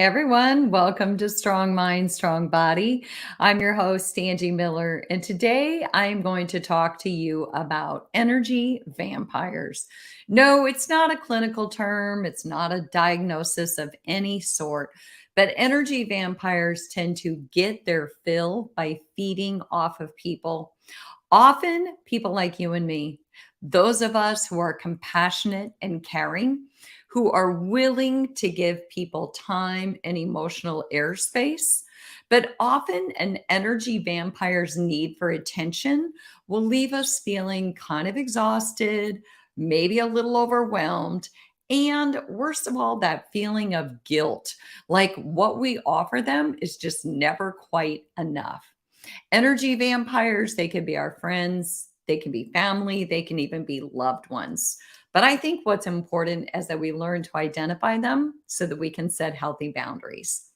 Hey everyone, welcome to Strong Mind, Strong Body. I'm your host, Angie Miller, and today I'm going to talk to you about energy vampires. No, it's not a clinical term, it's not a diagnosis of any sort, but energy vampires tend to get their fill by feeding off of people. Often, people like you and me, those of us who are compassionate and caring, who are willing to give people time and emotional airspace. But often, an energy vampire's need for attention will leave us feeling kind of exhausted, maybe a little overwhelmed. And worst of all, that feeling of guilt, like what we offer them is just never quite enough. Energy vampires, they can be our friends, they can be family, they can even be loved ones. But I think what's important is that we learn to identify them so that we can set healthy boundaries.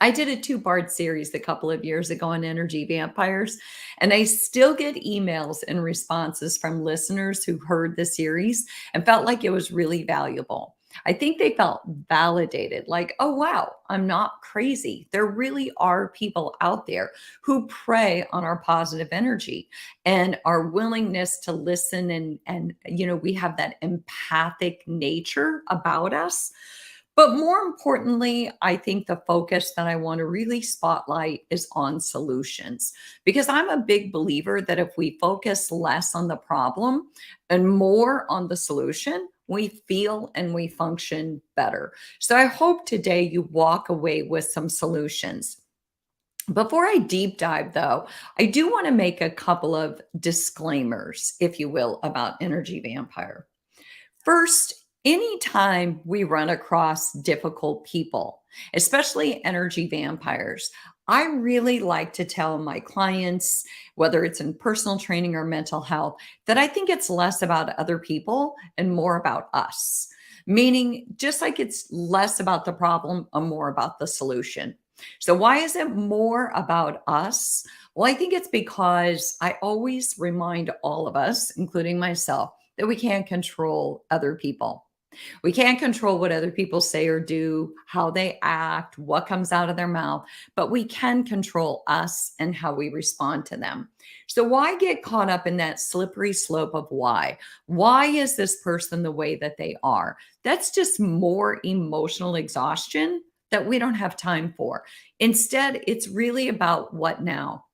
I did a two-part series a couple of years ago on energy vampires, and I still get emails and responses from listeners who heard the series and felt like it was really valuable. I think they felt validated, like, oh, wow, I'm not crazy. There really are people out there who prey on our positive energy and our willingness to listen. And we have that empathic nature about us. But more importantly, I think the focus that I want to really spotlight is on solutions because I'm a big believer that if we focus less on the problem and more on the solution, we feel and we function better. So I hope today you walk away with some solutions. Before I deep dive, though, I do want to make a couple of disclaimers, if you will, about energy vampire. First, anytime we run across difficult people, especially energy vampires, I really like to tell my clients, whether it's in personal training or mental health, that I think it's less about other people and more about us. Meaning, just like it's less about the problem and more about the solution. So, why is it more about us? Well, I think it's because I always remind all of us, including myself, that we can't control other people. We can't control what other people say or do, how they act, what comes out of their mouth, but we can control us and how we respond to them. So, why get caught up in that slippery slope of why? Why is this person the way that they are? That's just more emotional exhaustion that we don't have time for. Instead, it's really about what now?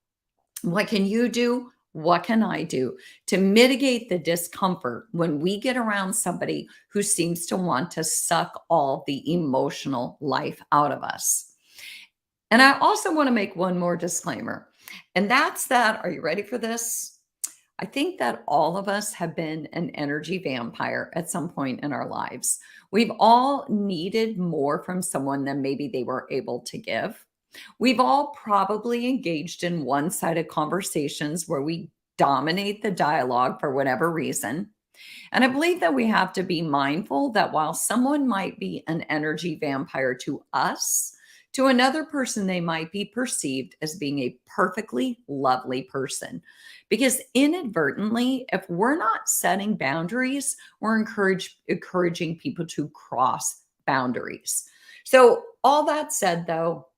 What can you do? What can I do to mitigate the discomfort when we get around somebody who seems to want to suck all the emotional life out of us? And I also want to make one more disclaimer, and that's that. Are you ready for this? I think that all of us have been an energy vampire at some point in our lives. We've all needed more from someone than maybe they were able to give. We've all probably engaged in one sided conversations where we dominate the dialogue for whatever reason. And I believe that we have to be mindful that while someone might be an energy vampire to us, to another person, they might be perceived as being a perfectly lovely person. Because inadvertently, if we're not setting boundaries, we're encouraging people to cross boundaries. So, all that said, though,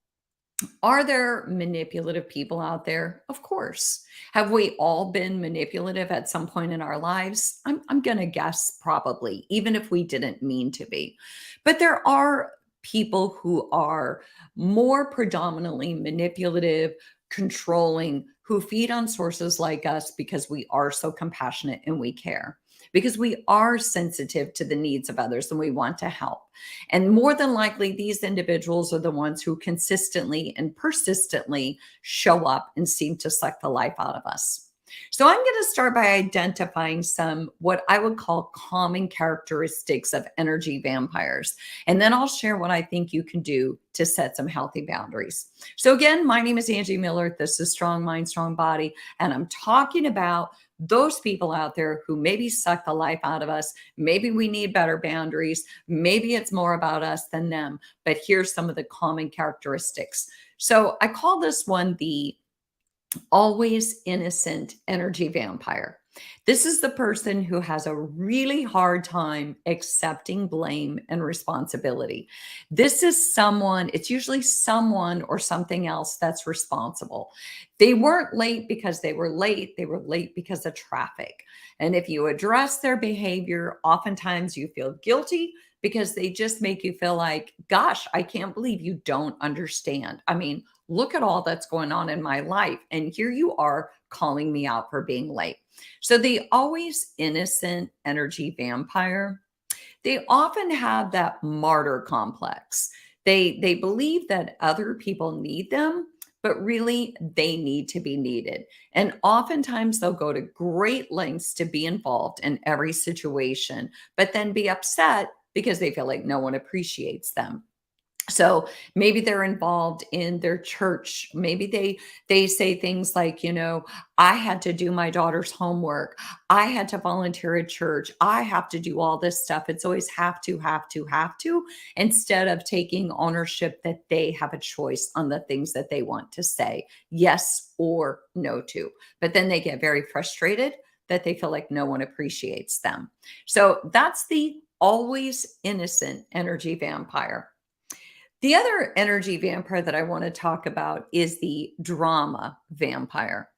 are there manipulative people out there? Of course. Have we all been manipulative at some point in our lives? I'm going to guess probably, even if we didn't mean to be. But there are people who are more predominantly manipulative, controlling, who feed on sources like us because we are so compassionate and we care, because we are sensitive to the needs of others and we want to help. And more than likely, these individuals are the ones who consistently and persistently show up and seem to suck the life out of us. So I'm going to start by identifying some what I would call common characteristics of energy vampires. And then I'll share what I think you can do to set some healthy boundaries. So again, my name is Angie Miller. This is Strong Mind, Strong Body. And I'm talking about those people out there who maybe suck the life out of us. Maybe we need better boundaries. Maybe it's more about us than them. But here's some of the common characteristics. So I call this one the always innocent energy vampire. This is the person who has a really hard time accepting blame and responsibility. This is someone, it's usually someone or something else that's responsible. They weren't late because they were late because of traffic. And if you address their behavior, oftentimes you feel guilty because they just make you feel like, gosh, I can't believe you don't understand. I mean, look at all that's going on in my life. And here you are calling me out for being late. So the always innocent energy vampire, they often have that martyr complex. They believe that other people need them, but really they need to be needed. And oftentimes they'll go to great lengths to be involved in every situation, but then be upset because they feel like no one appreciates them. So maybe they're involved in their church. Maybe they say things like, I had to do my daughter's homework. I had to volunteer at church. I have to do all this stuff. It's always have to, have to, have to, instead of taking ownership that they have a choice on the things that they want to say yes or no to. But then they get very frustrated that they feel like no one appreciates them. So that's the always innocent energy vampire. The other energy vampire that I want to talk about is the drama vampire.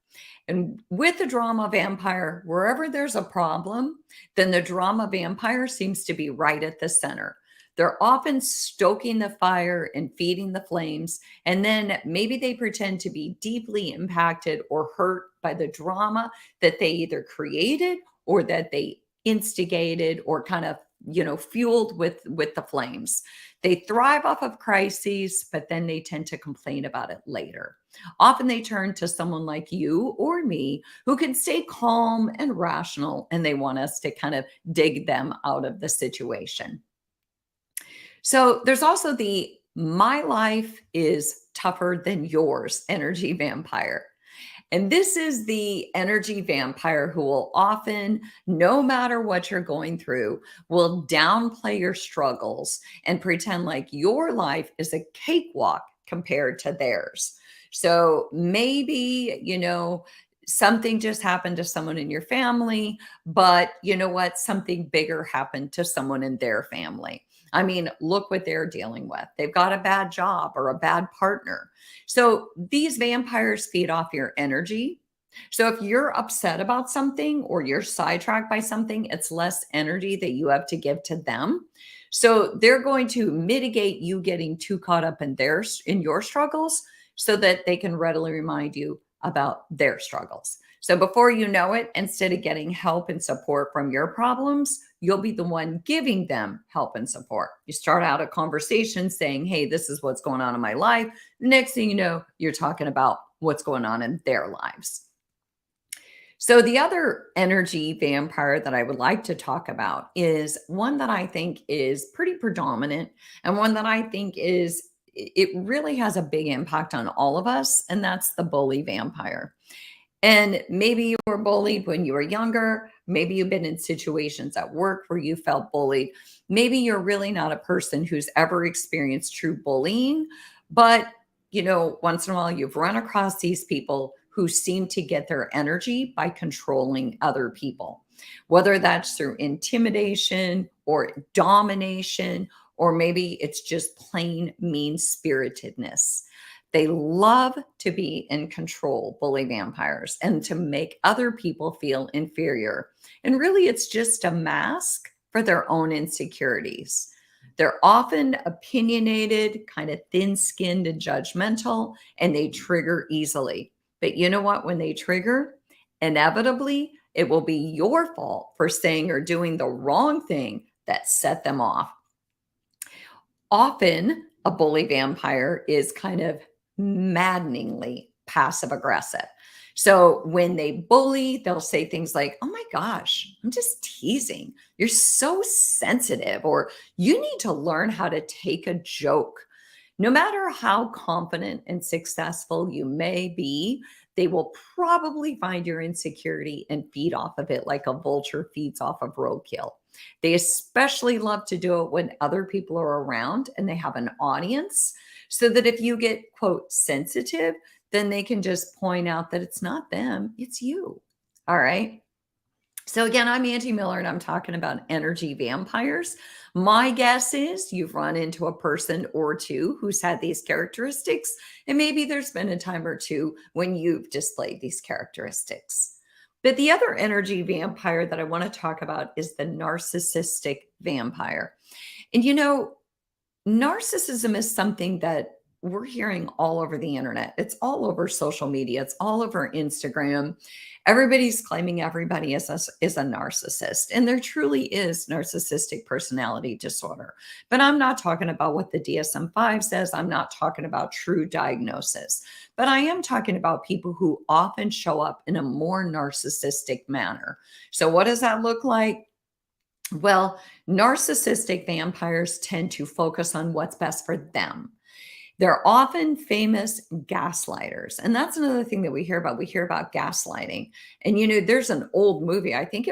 And with the drama vampire, wherever there's a problem, then the drama vampire seems to be right at the center. They're often stoking the fire and feeding the flames. And then maybe they pretend to be deeply impacted or hurt by the drama that they either created or that they instigated or kind of fueled with the flames. They thrive off of crises, but then they tend to complain about it later. Often they turn to someone like you or me who can stay calm and rational, and they want us to kind of dig them out of the situation. So there's also the my life is tougher than yours energy vampire. And this is the energy vampire who will often, no matter what you're going through, will downplay your struggles and pretend like your life is a cakewalk compared to theirs. So maybe, something just happened to someone in your family, but you know what? Something bigger happened to someone in their family. I mean, look what they're dealing with. They've got a bad job or a bad partner. So these vampires feed off your energy. So if you're upset about something or you're sidetracked by something, it's less energy that you have to give to them. So they're going to mitigate you getting too caught up in your struggles so that they can readily remind you about their struggles. So before you know it, instead of getting help and support from your problems, you'll be the one giving them help and support. You start out a conversation saying, hey, this is what's going on in my life. Next thing you know, you're talking about what's going on in their lives. So the other energy vampire that I would like to talk about is one that I think is pretty predominant and one that I think it really has a big impact on all of us, and that's the bully vampire. And maybe you were bullied when you were younger. Maybe you've been in situations at work where you felt bullied. Maybe you're really not a person who's ever experienced true bullying, but once in a while you've run across these people who seem to get their energy by controlling other people, whether that's through intimidation or domination, or maybe it's just plain mean spiritedness. They love to be in control, bully vampires, and to make other people feel inferior. And really, it's just a mask for their own insecurities. They're often opinionated, kind of thin skinned and judgmental, and they trigger easily. But you know what? When they trigger, inevitably, it will be your fault for saying or doing the wrong thing that set them off. Often, a bully vampire is kind of maddeningly passive aggressive. So when they bully, they'll say things like, oh my gosh, I'm just teasing. You're so sensitive, or you need to learn how to take a joke. No matter how confident and successful you may be, they will probably find your insecurity and feed off of it like a vulture feeds off of roadkill. They especially love to do it when other people are around and they have an audience, so that if you get, quote, sensitive, then they can just point out that it's not them, it's you. All right. So, again, I'm Angie Miller and I'm talking about energy vampires. My guess is you've run into a person or two who's had these characteristics, and maybe there's been a time or two when you've displayed these characteristics. But the other energy vampire that I want to talk about is the narcissistic vampire. And narcissism is something that we're hearing all over the internet. It's all over social media. It's all over Instagram. Everybody's claiming everybody is a narcissist. And there truly is narcissistic personality disorder. But I'm not talking about what the DSM-5 says. I'm not talking about true diagnosis. But I am talking about people who often show up in a more narcissistic manner. So what does that look like? Well, narcissistic vampires tend to focus on what's best for them. They're often famous gaslighters. And that's another thing that we hear about. We hear about gaslighting. And there's an old movie, I think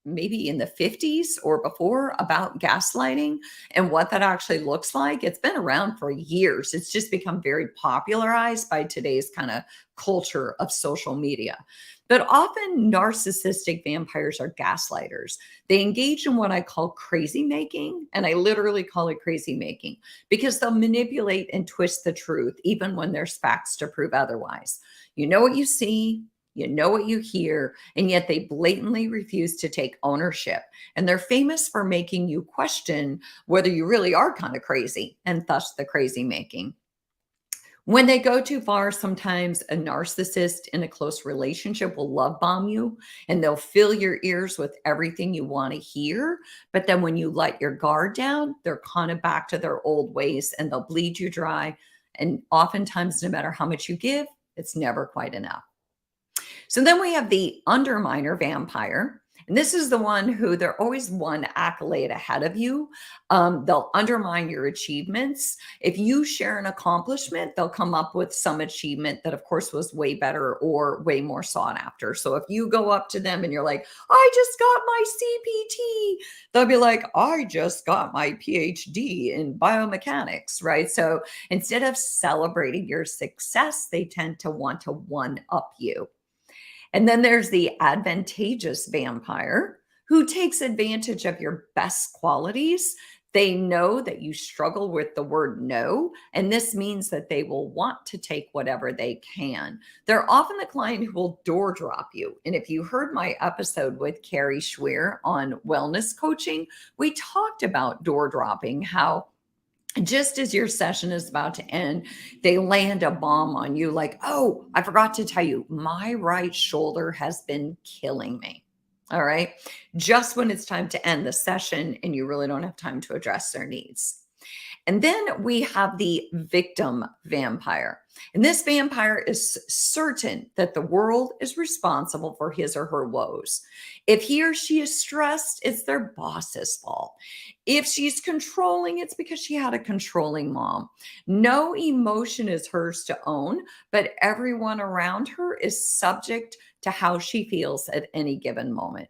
maybe in the 50s or before, about gaslighting and what that actually looks like. It's been around for years. It's just become very popularized by today's kind of culture of social media. But often narcissistic vampires are gaslighters. They engage in what I call crazy making, and I literally call it crazy making because they'll manipulate and twist the truth even when there's facts to prove otherwise. You know what you see, you know what you hear, and yet they blatantly refuse to take ownership. And they're famous for making you question whether you really are kind of crazy, and thus the crazy making. When they go too far, sometimes a narcissist in a close relationship will love bomb you and they'll fill your ears with everything you want to hear. But then when you let your guard down, they're kind of back to their old ways and they'll bleed you dry. And oftentimes, no matter how much you give, it's never quite enough. So then we have the underminer vampire. And this is the one who they're always one accolade ahead of you. They'll undermine your achievements. If you share an accomplishment, they'll come up with some achievement that, of course, was way better or way more sought after. So if you go up to them and you're like, I just got my CPT, they'll be like, I just got my PhD in biomechanics, right? So instead of celebrating your success, they tend to want to one up you. And then there's the advantageous vampire who takes advantage of your best qualities. They know that you struggle with the word no, and this means that they will want to take whatever they can. They're often the client who will door drop you. And if you heard my episode with Carrie Schweer on wellness coaching, we talked about door dropping, how just as your session is about to end, they land a bomb on you like, oh, I forgot to tell you, my right shoulder has been killing me. All right. Just when it's time to end the session and you really don't have time to address their needs. And then we have the victim vampire. And this vampire is certain that the world is responsible for his or her woes. If he or she is stressed, it's their boss's fault. If she's controlling, it's because she had a controlling mom. No emotion is hers to own, but everyone around her is subject to how she feels at any given moment.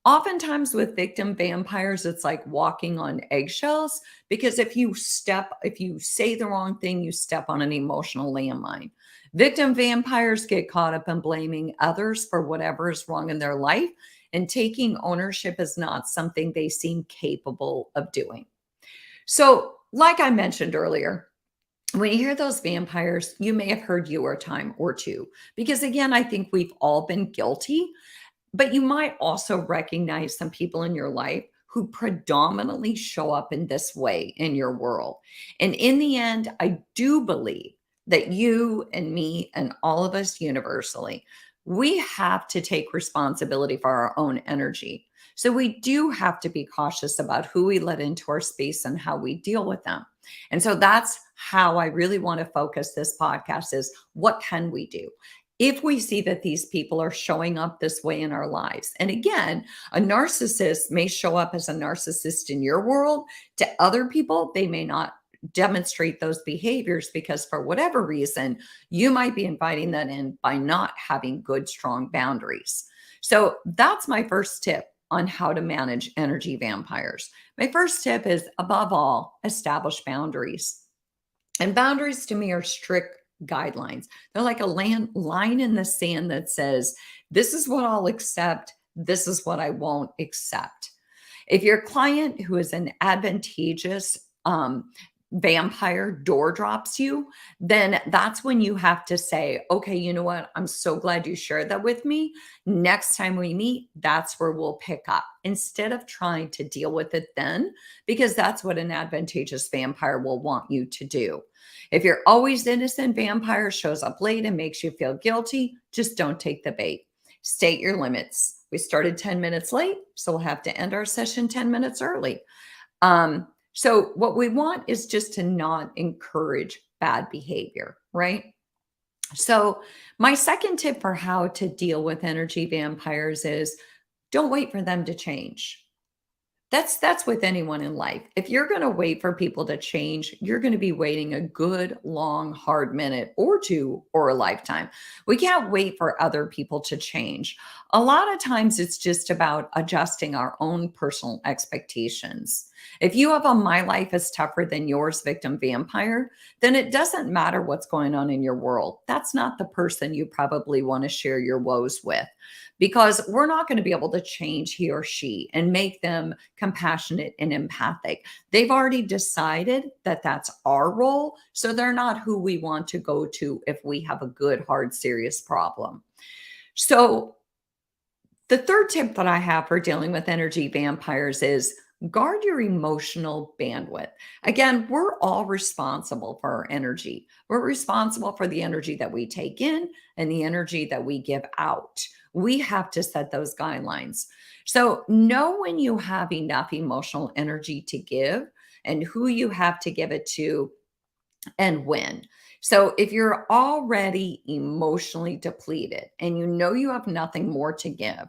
Oftentimes with victim vampires, it's like walking on eggshells because if you say the wrong thing, you step on an emotional landmine. Victim vampires get caught up in blaming others for whatever is wrong in their life, and taking ownership is not something they seem capable of doing. So, like I mentioned earlier, when you hear those vampires, you may have heard your time or two, because again, I think we've all been guilty. But you might also recognize some people in your life who predominantly show up in this way in your world. And in the end, I do believe that you and me and all of us universally, we have to take responsibility for our own energy. So we do have to be cautious about who we let into our space and how we deal with them. And so that's how I really want to focus this podcast is what can we do? If we see that these people are showing up this way in our lives. And again, a narcissist may show up as a narcissist in your world. To other people, they may not demonstrate those behaviors because for whatever reason, you might be inviting that in by not having good, strong boundaries. So that's my first tip on how to manage energy vampires. My first tip is, above all, establish boundaries. And boundaries to me are strict guidelines. They're like a line in the sand that says, this is what I'll accept. This is what I won't accept. If your client who is an advantageous vampire door drops you, then that's when you have to say, okay, you know what? I'm so glad you shared that with me. Next time we meet, that's where we'll pick up instead of trying to deal with it then, because that's what an advantageous vampire will want you to do. If your always innocent vampire shows up late and makes you feel guilty, just don't take the bait. State your limits. We started 10 minutes late, so we'll have to end our session 10 minutes early. So what we want is just to not encourage bad behavior, right? So my second tip for how to deal with energy vampires is don't wait for them to change. That's with anyone in life. If you're going to wait for people to change, you're going to be waiting a good, long, hard minute or two or a lifetime. We can't wait for other people to change. A lot of times it's just about adjusting our own personal expectations. If you have a my life is tougher than yours victim vampire, then it doesn't matter what's going on in your world. That's not the person you probably want to share your woes with, because we're not going to be able to change he or she and make them compassionate and empathic. They've already decided that that's our role. So they're not who we want to go to if we have a good, hard, serious problem. So the third tip that I have for dealing with energy vampires is guard your emotional bandwidth. Again, we're all responsible for our energy. We're responsible for the energy that we take in and the energy that we give out. We have to set those guidelines. So know when you have enough emotional energy to give and who you have to give it to and when. So if you're already emotionally depleted and you know you have nothing more to give,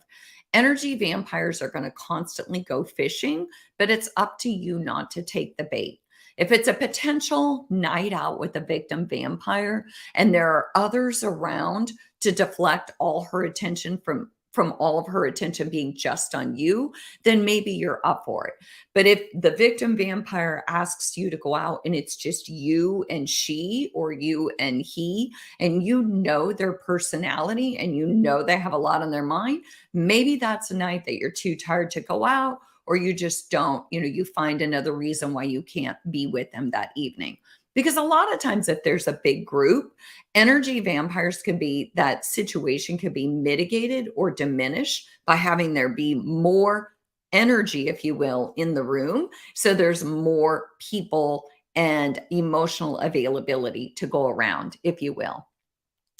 energy vampires are going to constantly go fishing, but it's up to you not to take the bait. If it's a potential night out with a victim vampire and there are others around to deflect all her attention from all of her attention being just on you, then maybe you're up for it. But if the victim vampire asks you to go out and it's just you and she or you and he, and you know their personality and you know they have a lot on their mind, maybe that's a night that you're too tired to go out, or you just don't, you find another reason why you can't be with them that evening. Because a lot of times, if there's a big group, energy vampires can be, that situation could be mitigated or diminished by having there be more energy, if you will, in the room. So there's more people and emotional availability to go around, if you will.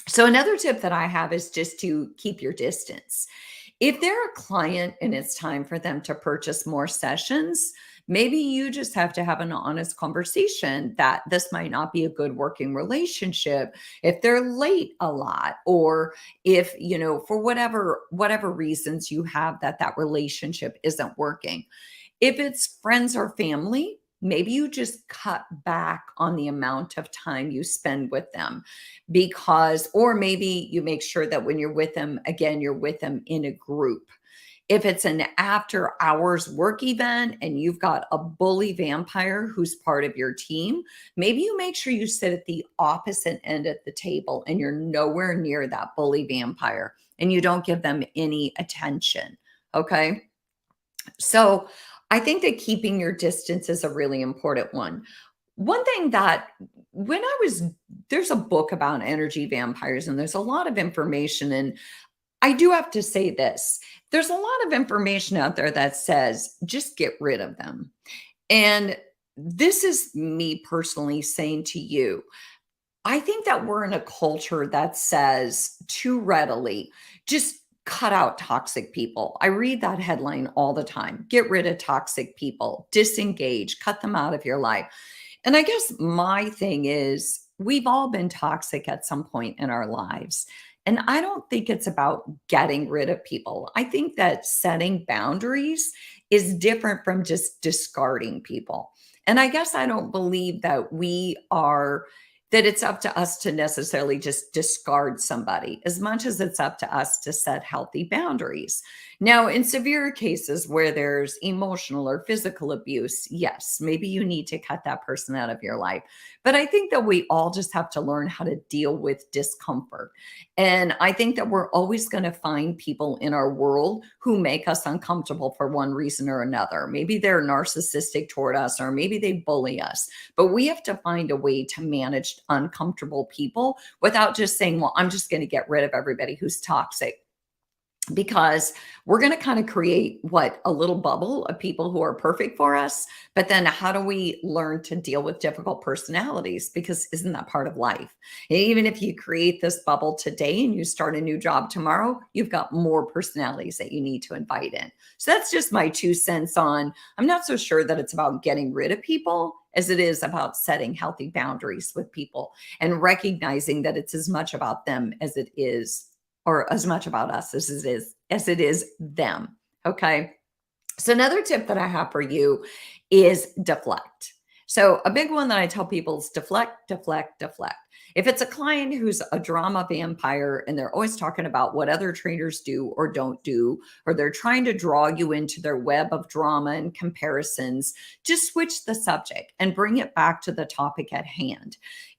So another tip that I have is just to keep your distance. If they're a client and it's time for them to purchase more sessions, maybe you just have to have an honest conversation that this might not be a good working relationship if they're late a lot, or if, for whatever reasons you have that relationship isn't working. If it's friends or family, maybe you just cut back on the amount of time you spend with them, or maybe you make sure that when you're with them, again, you're with them in a group. If it's an after hours work event and you've got a bully vampire who's part of your team, maybe you make sure you sit at the opposite end of the table and you're nowhere near that bully vampire and you don't give them any attention. Okay. So I think that keeping your distance is a really important one. One thing that there's a book about energy vampires and there's a lot of information. And I do have to say this, there's a lot of information out there that says just get rid of them. And this is me personally saying to you, I think that we're in a culture that says too readily, just cut out toxic people. I read that headline all the time. Get rid of toxic people, disengage, cut them out of your life. And I guess my thing is we've all been toxic at some point in our lives. And I don't think it's about getting rid of people. I think that setting boundaries is different from just discarding people. And I guess I don't believe that it's up to us to necessarily just discard somebody as much as it's up to us to set healthy boundaries. Now, in severe cases where there's emotional or physical abuse, yes, maybe you need to cut that person out of your life. But I think that we all just have to learn how to deal with discomfort. And I think that we're always going to find people in our world who make us uncomfortable for one reason or another. Maybe they're narcissistic toward us, or maybe they bully us. But we have to find a way to manage uncomfortable people without just saying, well, I'm just going to get rid of everybody who's toxic, because we're going to kind of create a little bubble of people who are perfect for us. But then how do we learn to deal with difficult personalities? Because isn't that part of life? And even if you create this bubble today and you start a new job tomorrow, you've got more personalities that you need to invite in. So that's just my 2 cents on, I'm not so sure that it's about getting rid of people as it is about setting healthy boundaries with people and recognizing that it's as much about them as it is, or as much about us as it is them. Okay. So another tip that I have for you is deflect. So a big one that I tell people is deflect, deflect, deflect. If it's a client who's a drama vampire and they're always talking about what other trainers do or don't do, or they're trying to draw you into their web of drama and comparisons, just switch the subject and bring it back to the topic at hand.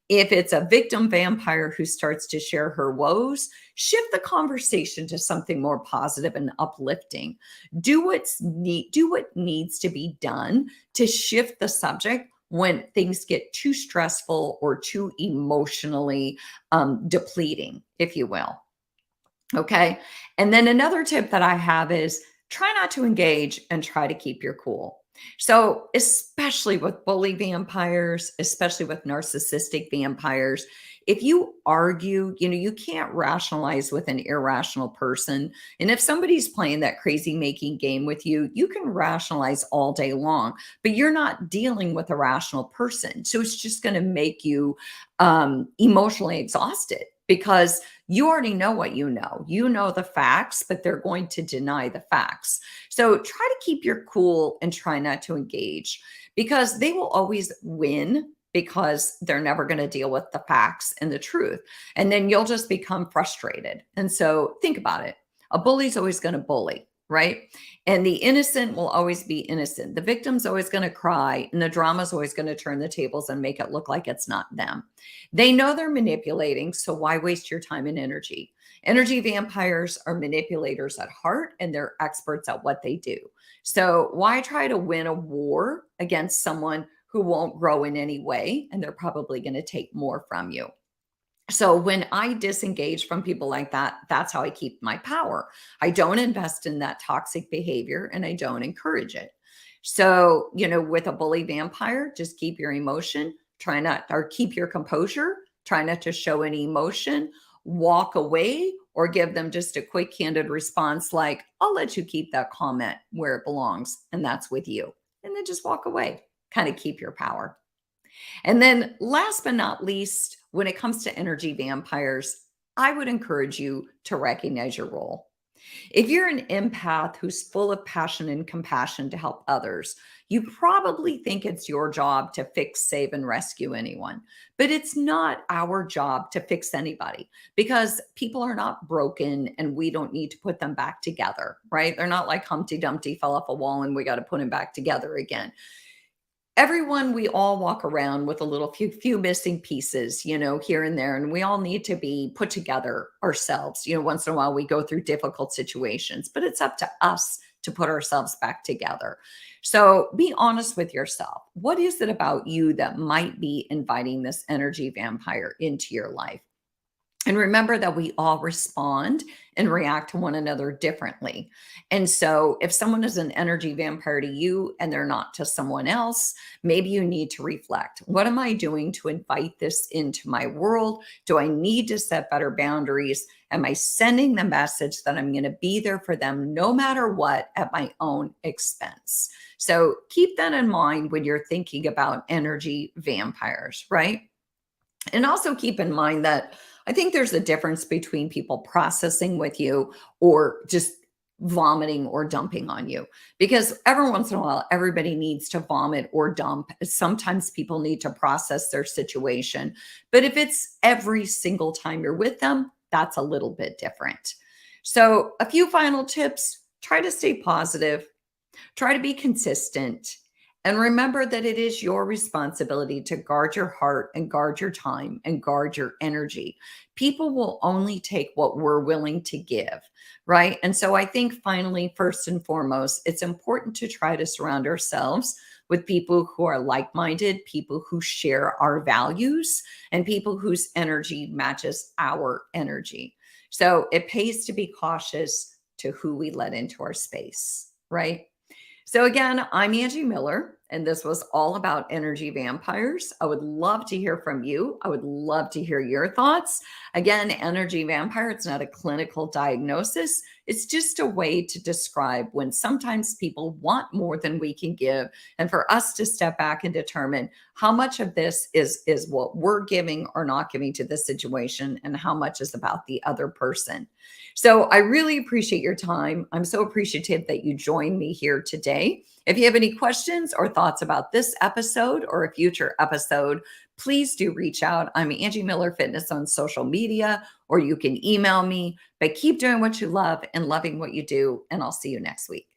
If it's a victim vampire who starts to share her woes, shift the conversation to something more positive and uplifting. Do what needs to be done to shift the subject when things get too stressful or too emotionally depleting, if you will. Okay. And then another tip that I have is try not to engage and try to keep your cool. So, especially with bully vampires, especially with narcissistic vampires, if you argue, you can't rationalize with an irrational person. And if somebody's playing that crazy making game with you, you can rationalize all day long, but you're not dealing with a rational person. So, it's just going to make you emotionally exhausted, because you already know what you know. You know the facts, but they're going to deny the facts. So try to keep your cool and try not to engage, because they will always win, because they're never going to deal with the facts and the truth. And then you'll just become frustrated. And so think about it. A bully's always going to bully, right? And the innocent will always be innocent. The victim's always going to cry, and the drama's always going to turn the tables and make it look like it's not them. They know they're manipulating, so why waste your time and energy? Energy vampires are manipulators at heart, and they're experts at what they do. So why try to win a war against someone who won't grow in any way, and they're probably going to take more from you? So when I disengage from people like that, that's how I keep my power. I don't invest in that toxic behavior, and I don't encourage it. So, with a bully vampire, just keep your emotion, try not, or keep your composure, try not to show any emotion, walk away, or give them just a quick, candid response like, I'll let you keep that comment where it belongs, and that's with you. And then just walk away, kind of keep your power. And then last but not least, when it comes to energy vampires, I would encourage you to recognize your role. If you're an empath who's full of passion and compassion to help others, you probably think it's your job to fix, save, and rescue anyone. But it's not our job to fix anybody, because people are not broken and we don't need to put them back together, right? They're not like Humpty Dumpty fell off a wall and we got to put him back together again. Everyone, we all walk around with a little few missing pieces, here and there, and we all need to be put together ourselves. Once in a while we go through difficult situations, but it's up to us to put ourselves back together. So be honest with yourself. What is it about you that might be inviting this energy vampire into your life? And remember that we all respond and react to one another differently. And so if someone is an energy vampire to you and they're not to someone else, maybe you need to reflect. What am I doing to invite this into my world? Do I need to set better boundaries? Am I sending the message that I'm going to be there for them no matter what at my own expense? So keep that in mind when you're thinking about energy vampires, right? And also keep in mind that I think there's a difference between people processing with you or just vomiting or dumping on you. Because every once in a while, everybody needs to vomit or dump. Sometimes people need to process their situation. But if it's every single time you're with them, that's a little bit different. So a few final tips: try to stay positive, try to be consistent, And remember that it is your responsibility to guard your heart and guard your time and guard your energy. People will only take what we're willing to give, right? And so I think finally, first and foremost, it's important to try to surround ourselves with people who are like minded, people who share our values, and people whose energy matches our energy. So it pays to be cautious to who we let into our space, right? So, again, I'm Angie Miller, and this was all about energy vampires. I would love to hear from you. I would love to hear your thoughts. Again, energy vampire, it's not a clinical diagnosis, it's just a way to describe when sometimes people want more than we can give. And for us to step back and determine how much of this is what we're giving or not giving to the situation, and how much is about the other person. So I really appreciate your time. I'm so appreciative that you joined me here today. If you have any questions or thoughts about this episode or a future episode, please do reach out. I'm Angie Miller Fitness on social media, or you can email me. But keep doing what you love and loving what you do, and I'll see you next week.